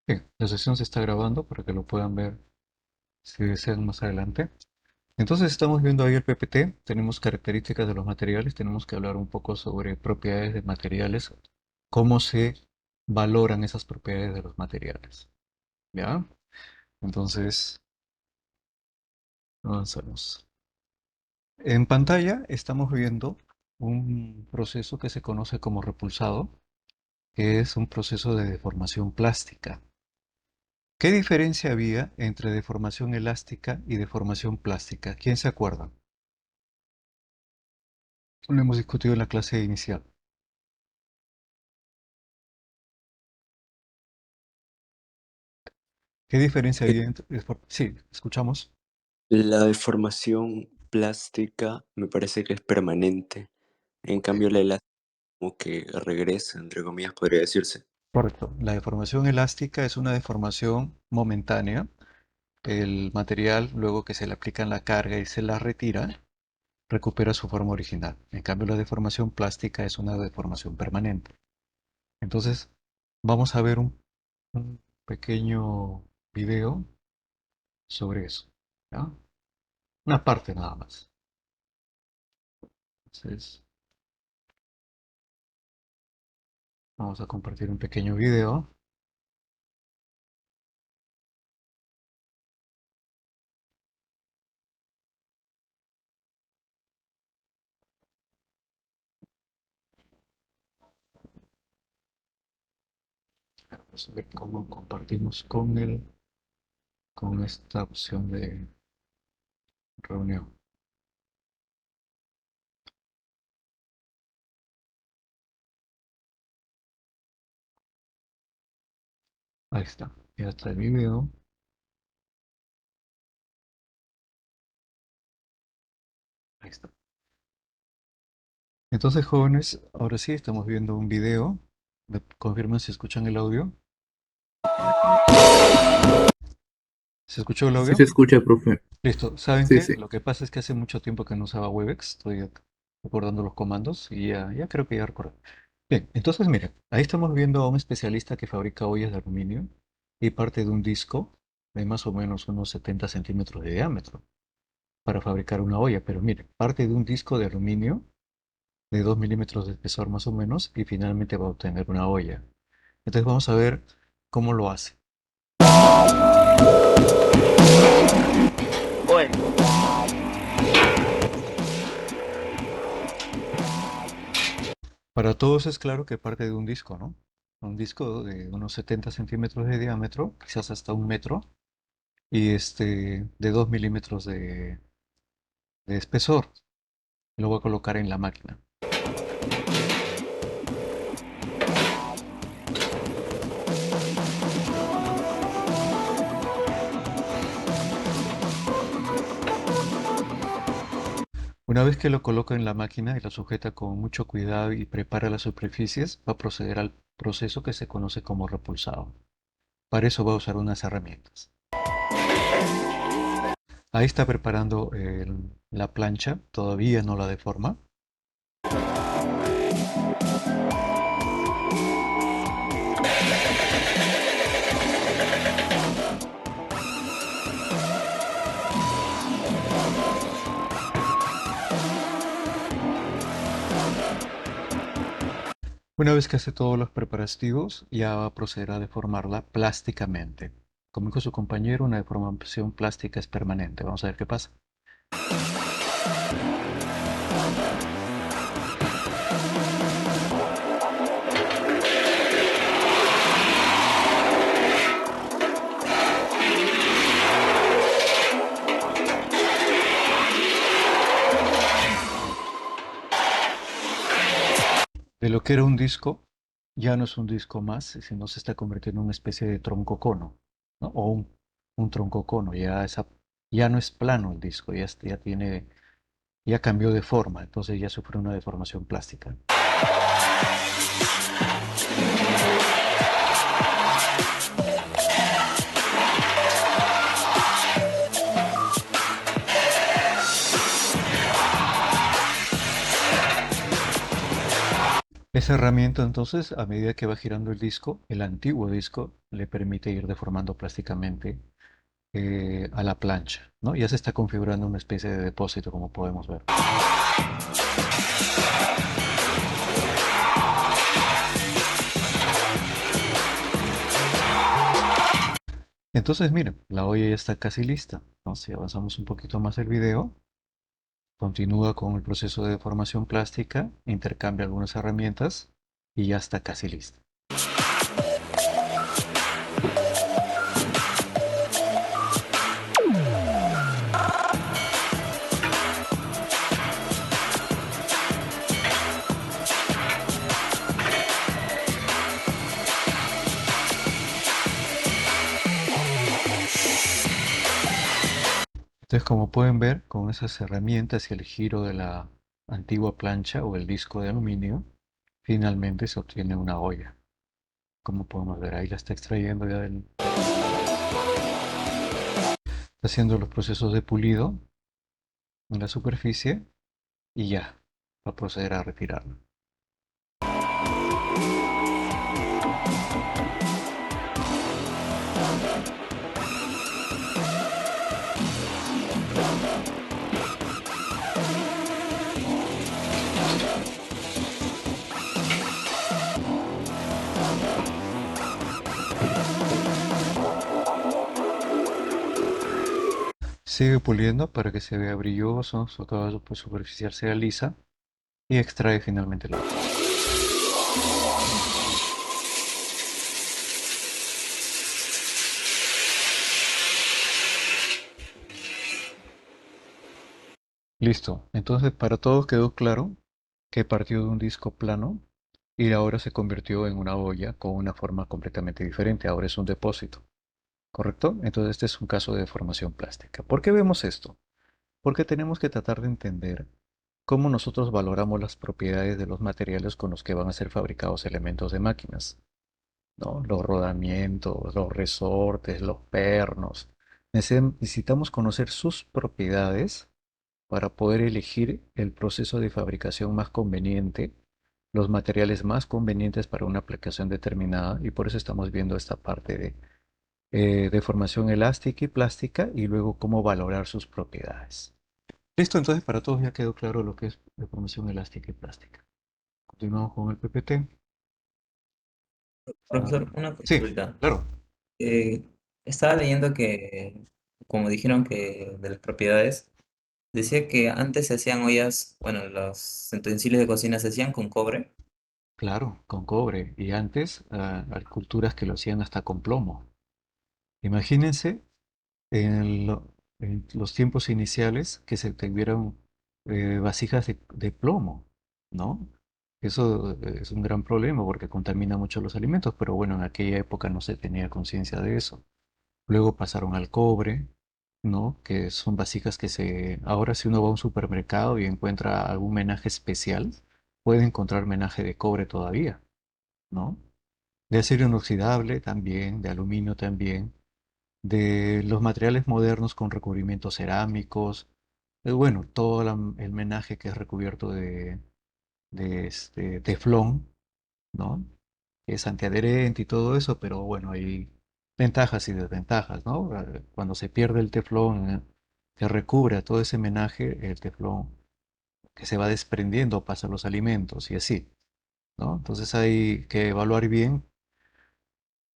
Bien, la sesión se está grabando para que lo puedan ver si desean más adelante. Entonces estamos viendo ahí el PPT, tenemos características de los materiales, tenemos que hablar un poco sobre propiedades de materiales, cómo se valoran esas propiedades de los materiales. ¿Ya? Entonces, avanzamos. En pantalla estamos viendo un proceso que se conoce como repulsado, que es un proceso de deformación plástica. ¿Qué diferencia había entre deformación elástica y deformación plástica? ¿Quién se acuerda? Lo hemos discutido en la clase inicial. ¿Qué diferencia Eh, había entre... Sí, escuchamos. La deformación plástica me parece que es permanente. En cambio, la elástica como que regresa, entre comillas, podría decirse. Correcto. La deformación elástica es una deformación momentánea. El material, luego que se le aplica la carga y se la retira, recupera su forma original. En cambio, la deformación plástica es una deformación permanente. Entonces, vamos a ver un pequeño video sobre eso. ¿Ya? Una parte nada más. Entonces, vamos a compartir un pequeño video. Vamos a ver cómo compartimos con esta opción de reunión. Ahí está. Ya está el video. Ahí está. Entonces, jóvenes, ahora sí estamos viendo un video. Confirmen si escuchan el audio. ¿Se escuchó el Sí audio? se escucha, profe. Listo. ¿Saben Sí, qué? sí. Lo que pasa es que hace mucho tiempo que no usaba Webex. Estoy recordando los comandos y ya creo que ya recuerdo. Bien, entonces miren, ahí estamos viendo a un especialista que fabrica ollas de aluminio y parte de un disco de más o menos unos 70 centímetros de diámetro para fabricar una olla. Pero miren, parte de un disco de aluminio de 2 milímetros de espesor más o menos y finalmente va a obtener una olla. Entonces vamos a ver cómo lo hace. Oye, Para todos es claro que parte de un disco, ¿no? Un disco de unos 70 centímetros de diámetro, quizás hasta un metro, y de 2 milímetros de espesor. Lo voy a colocar en la máquina. Una vez que lo coloca en la máquina y lo sujeta con mucho cuidado y prepara las superficies, va a proceder al proceso que se conoce como repulsado. Para eso va a usar unas herramientas. Ahí está preparando la plancha, todavía no la deforma. Una vez que hace todos los preparativos, ya va a proceder a deformarla plásticamente. Como dijo su compañero, una deformación plástica es permanente. Vamos a ver qué pasa. De lo que era un disco, ya no es un disco más, sino se está convirtiendo en una especie de tronco cono, ¿no? O un tronco cono. Ya no es plano el disco, ya cambió de forma, entonces ya sufrió una deformación plástica. Esa herramienta entonces, a medida que va girando el disco, el antiguo disco le permite ir deformando plásticamente a la plancha, ¿no? Ya se está configurando una especie de depósito, como podemos ver. Entonces, miren, la olla ya está casi lista, ¿no? Si avanzamos un poquito más el video, continúa con el proceso de deformación plástica, intercambia algunas herramientas y ya está casi lista. Entonces, como pueden ver, con esas herramientas y el giro de la antigua plancha o el disco de aluminio, finalmente se obtiene una olla. Como podemos ver, ahí la está extrayendo ya está haciendo los procesos de pulido en la superficie y ya va a proceder a retirarlo. Sigue puliendo para que se vea brilloso, toda su superficial sea lisa y extrae finalmente la olla. Listo, entonces para todos quedó claro que partió de un disco plano y ahora se convirtió en una olla con una forma completamente diferente, ahora es un depósito, ¿correcto? Entonces este es un caso de deformación plástica. ¿Por qué vemos esto? Porque tenemos que tratar de entender cómo nosotros valoramos las propiedades de los materiales con los que van a ser fabricados elementos de máquinas, ¿no? Los rodamientos, los resortes, los pernos. Necesitamos conocer sus propiedades para poder elegir el proceso de fabricación más conveniente, los materiales más convenientes para una aplicación determinada, y por eso estamos viendo esta parte de deformación elástica y plástica y luego cómo valorar sus propiedades. Listo, entonces para todos ya quedó claro lo que es deformación elástica y plástica. Continuamos con el PPT. A ver. Profesor, una Sí, consulta. claro, Eh, Estaba leyendo que, como dijeron que de las propiedades, decía que antes se hacían ollas, bueno, los utensilios de cocina se hacían con cobre. claro, con cobre. Y antes hay culturas que lo hacían hasta con plomo. Imagínense en los tiempos iniciales que se tuvieron vasijas de plomo, ¿no? Eso es un gran problema porque contamina mucho los alimentos, pero bueno, en aquella época no se tenía conciencia de eso. Luego pasaron al cobre, ¿no? Que son vasijas que ahora si uno va a un supermercado y encuentra algún menaje especial, puede encontrar menaje de cobre todavía, ¿no? De acero inoxidable también, de aluminio también, de los materiales modernos con recubrimientos cerámicos, bueno, todo el menaje que es recubierto de teflón, ¿no? Que es antiadherente y todo eso, pero bueno, hay ventajas y desventajas, ¿no? Cuando se pierde el teflón que recubre a todo ese menaje, el teflón que se va desprendiendo pasa a los alimentos y así, ¿no? Entonces hay que evaluar bien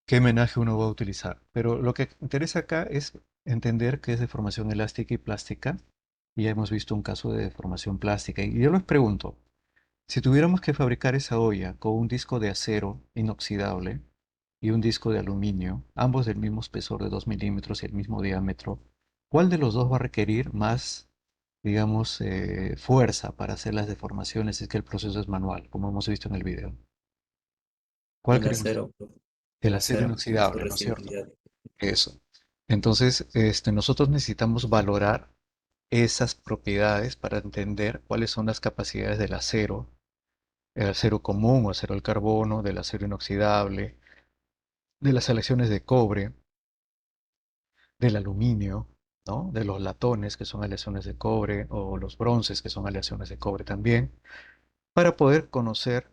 qué menaje uno va a utilizar. Pero lo que interesa acá es entender qué es deformación elástica y plástica. Y ya hemos visto un caso de deformación plástica. Y yo les pregunto, si tuviéramos que fabricar esa olla con un disco de acero inoxidable y un disco de aluminio, ambos del mismo espesor de 2 milímetros y el mismo diámetro, ¿cuál de los dos va a requerir más, digamos, fuerza para hacer las deformaciones si es que el proceso es manual, como hemos visto en el video? ¿Cuál El creen ustedes? acero, El el acero acero, por su inoxidable, ¿no es cierto? residualidad. Eso. Entonces, nosotros necesitamos valorar esas propiedades para entender cuáles son las capacidades del acero, el acero común o acero al carbono, del acero inoxidable, de las aleaciones de cobre, del aluminio, ¿no? De los latones, que son aleaciones de cobre, o los bronces, que son aleaciones de cobre también, para poder conocer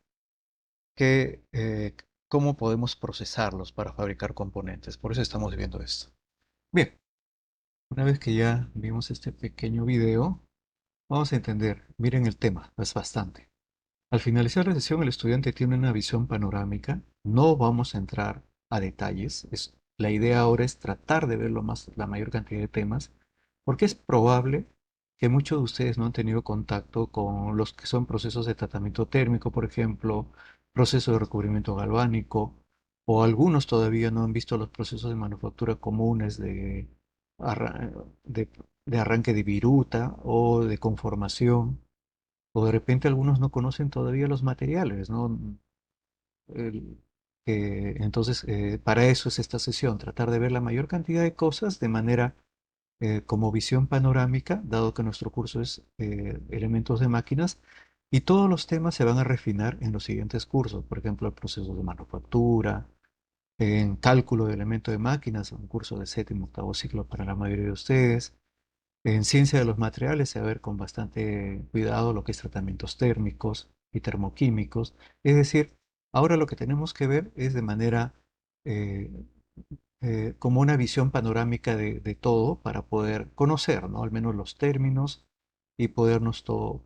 cómo podemos procesarlos para fabricar componentes. Por eso estamos viendo esto. Bien, una vez que ya vimos este pequeño video, vamos a entender. Miren el tema, es bastante. Al finalizar la sesión, el estudiante tiene una visión panorámica. No vamos a entrar a detalles. La idea ahora es tratar de ver la mayor cantidad de temas, porque es probable que muchos de ustedes no han tenido contacto con los que son procesos de tratamiento térmico, por ejemplo, proceso de recubrimiento galvánico, o algunos todavía no han visto los procesos de manufactura comunes arra- de, de arranque de viruta o de conformación. O de repente algunos no conocen todavía los materiales, ¿no? El- entonces, para eso es esta sesión, tratar de ver la mayor cantidad de cosas de manera como visión panorámica, dado que nuestro curso es elementos de máquinas, y todos los temas se van a refinar en los siguientes cursos, por ejemplo, el proceso de manufactura, en cálculo de elementos de máquinas, un curso de séptimo, octavo ciclo para la mayoría de ustedes. En ciencia de los materiales se va a ver con bastante cuidado lo que es tratamientos térmicos y termoquímicos. Es decir, ahora lo que tenemos que ver es de manera eh, como una visión panorámica de todo para poder conocer, ¿no? Al menos los términos y ponernos todos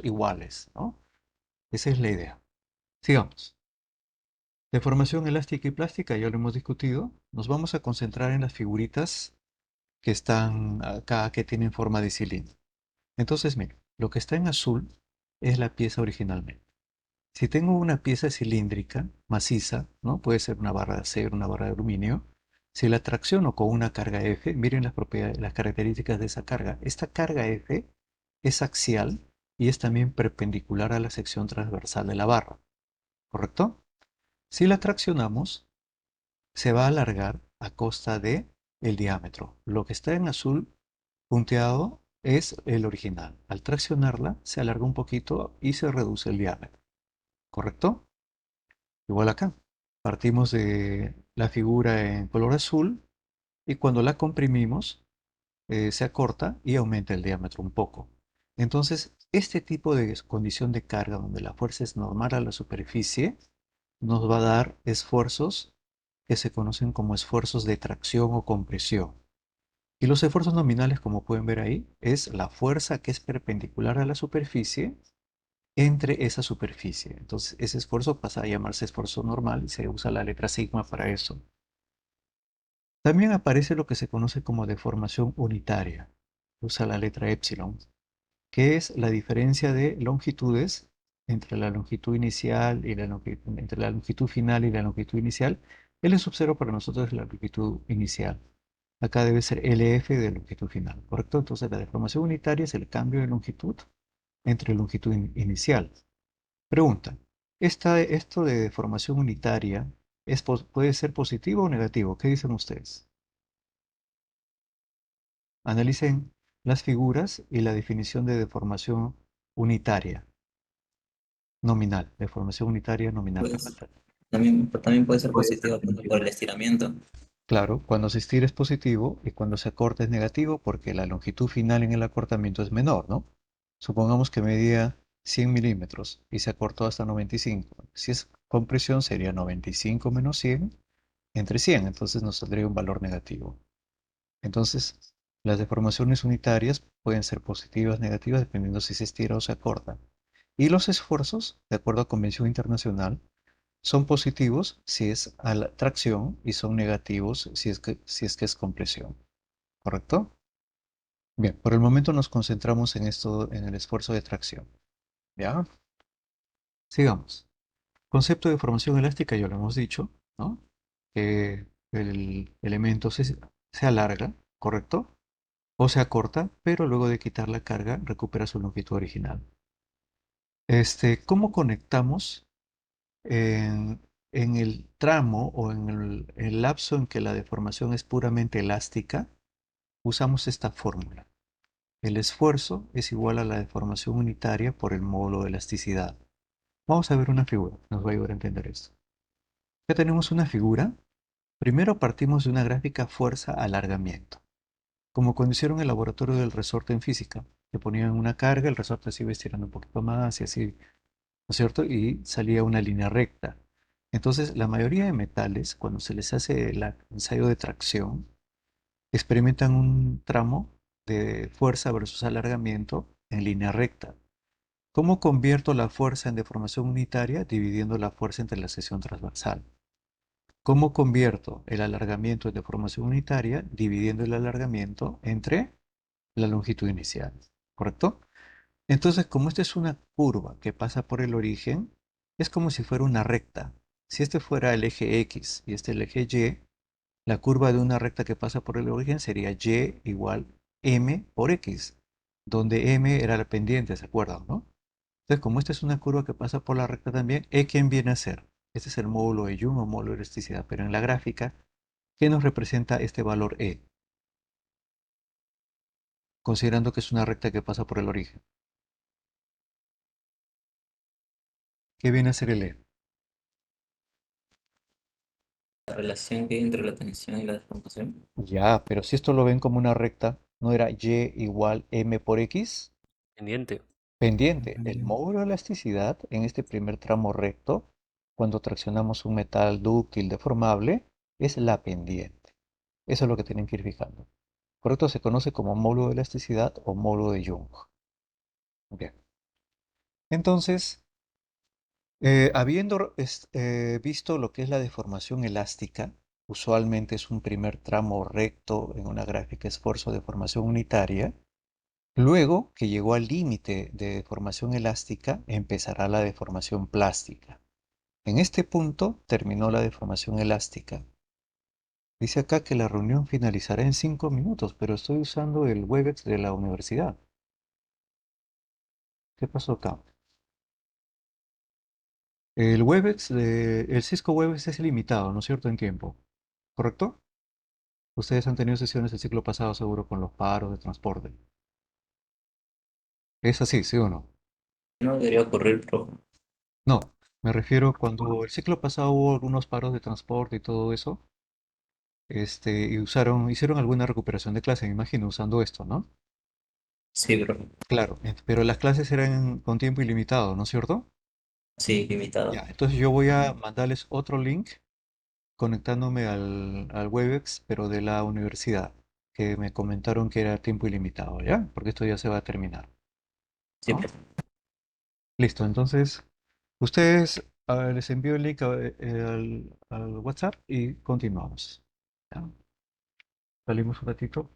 iguales, ¿no? Esa es la idea. Sigamos. Deformación elástica y plástica, ya lo hemos discutido. Nos vamos a concentrar en las figuritas que están acá, que tienen forma de cilindro. Entonces, miren, lo que está en azul es la pieza originalmente. Si tengo una pieza cilíndrica, maciza, ¿no? Puede ser una barra de acero, una barra de aluminio. Si la tracciono con una carga F, miren las propiedades, las características de esa carga. Esta carga F es axial y es también perpendicular a la sección transversal de la barra, ¿correcto? Si la traccionamos, se va a alargar a costa de el diámetro. Lo que está en azul punteado es el original. Al traccionarla, se alarga un poquito y se reduce el diámetro. ¿Correcto? Igual acá. Partimos de la figura en color azul y cuando la comprimimos, se acorta y aumenta el diámetro un poco. Entonces, este tipo de condición de carga donde la fuerza es normal a la superficie, nos va a dar esfuerzos que se conocen como esfuerzos de tracción o compresión. Y los esfuerzos nominales, como pueden ver ahí, es la fuerza que es perpendicular a la superficie entre esa superficie. Entonces, ese esfuerzo pasa a llamarse esfuerzo normal y se usa la letra sigma para eso. También aparece lo que se conoce como deformación unitaria. Usa la letra epsilon, que es la diferencia de longitudes entre la longitud inicial y entre la longitud final y la longitud inicial. El sub 0 para nosotros es la longitud inicial. Acá debe ser LF de longitud final, ¿correcto? Entonces la deformación unitaria es el cambio de longitud entre longitud inicial. Pregunta, esto de deformación unitaria puede ser positivo o negativo? ¿Qué dicen ustedes? Analicen las figuras y la definición de deformación unitaria nominal. Deformación unitaria nominal me Pues falta. también puede ser positivo por el estiramiento. Claro, cuando se estira es positivo y cuando se acorta es negativo porque la longitud final en el acortamiento es menor, ¿no? Supongamos que medía 100 milímetros y se acortó hasta 95. Si es compresión sería 95 menos 100 entre 100, entonces nos saldría un valor negativo. Entonces, las deformaciones unitarias pueden ser positivas o negativas dependiendo si se estira o se acorta. Y los esfuerzos, de acuerdo a convención internacional, son positivos si es a la tracción y son negativos si es que es compresión. ¿Correcto? Bien, por el momento nos concentramos en esto, en el esfuerzo de tracción. ¿Ya? Sigamos. Concepto de formación elástica, ya lo hemos dicho, ¿no? Que el elemento se alarga, ¿correcto? O se acorta, pero luego de quitar la carga recupera su longitud original. ¿Cómo conectamos en el tramo o en el lapso en que la deformación es puramente elástica? Usamos esta fórmula. El esfuerzo es igual a la deformación unitaria por el módulo de elasticidad. Vamos a ver una figura, nos va a ayudar a entender esto. Ya tenemos una figura. Primero partimos de una gráfica fuerza-alargamiento, como cuando hicieron el laboratorio del resorte en física. Le ponían una carga, el resorte se iba estirando un poquito más y así es cierto? Y salía una línea recta. Entonces, la mayoría de metales, cuando se les hace el ensayo de tracción, experimentan un tramo de fuerza versus alargamiento en línea recta. ¿Cómo convierto la fuerza en deformación unitaria dividiendo la fuerza entre la sección transversal? ¿Cómo convierto el alargamiento en deformación unitaria dividiendo el alargamiento entre la longitud inicial? ¿Correcto? Entonces, como esta es una curva que pasa por el origen, es como si fuera una recta. Si este fuera el eje X y este el eje Y, la curva de una recta que pasa por el origen sería Y igual M por X, donde M era la pendiente, ¿se acuerdan, no? Entonces, como esta es una curva que pasa por la recta también, ¿E quién viene a ser? Este es el módulo de Young o módulo de elasticidad, pero en la gráfica, ¿qué nos representa este valor E? Considerando que es una recta que pasa por el origen. ¿Qué viene a ser el E? La relación que hay entre la tensión y la deformación. Ya, pero si esto lo ven como una recta, ¿no era Y igual M por X? Pendiente. Pendiente. El módulo de elasticidad en este primer tramo recto, cuando traccionamos un metal dúctil deformable, es la pendiente. Eso es lo que tienen que ir fijando. Por esto se conoce como módulo de elasticidad o módulo de Young. Bien. Entonces, habiendo visto lo que es la deformación elástica, usualmente es un primer tramo recto en una gráfica esfuerzo-deformación unitaria. Luego que llegó al límite de deformación elástica, empezará la deformación plástica. En este punto terminó la deformación elástica. Dice acá que la reunión finalizará en 5 minutos, pero estoy usando el Webex de la universidad. ¿Qué pasó acá? El Cisco Webex es ilimitado, ¿no es cierto? En tiempo, ¿correcto? Ustedes han tenido sesiones el ciclo pasado seguro con los paros de transporte. ¿Es así, sí o no? No debería ocurrir, pero No, me refiero cuando el ciclo pasado hubo algunos paros de transporte y todo eso, y hicieron alguna recuperación de clase, me imagino, usando esto, ¿no? sí, pero Claro, pero las clases eran con tiempo ilimitado, ¿no es cierto? sí, Ya, limitado. entonces yo voy a mandarles otro link conectándome al Webex, pero de la universidad, que me comentaron que era tiempo ilimitado, ¿ya? Porque esto ya se va a terminar, Sí, ¿no? Listo, entonces ustedes les envío el link al WhatsApp y continuamos. ¿Ya? Salimos un ratito.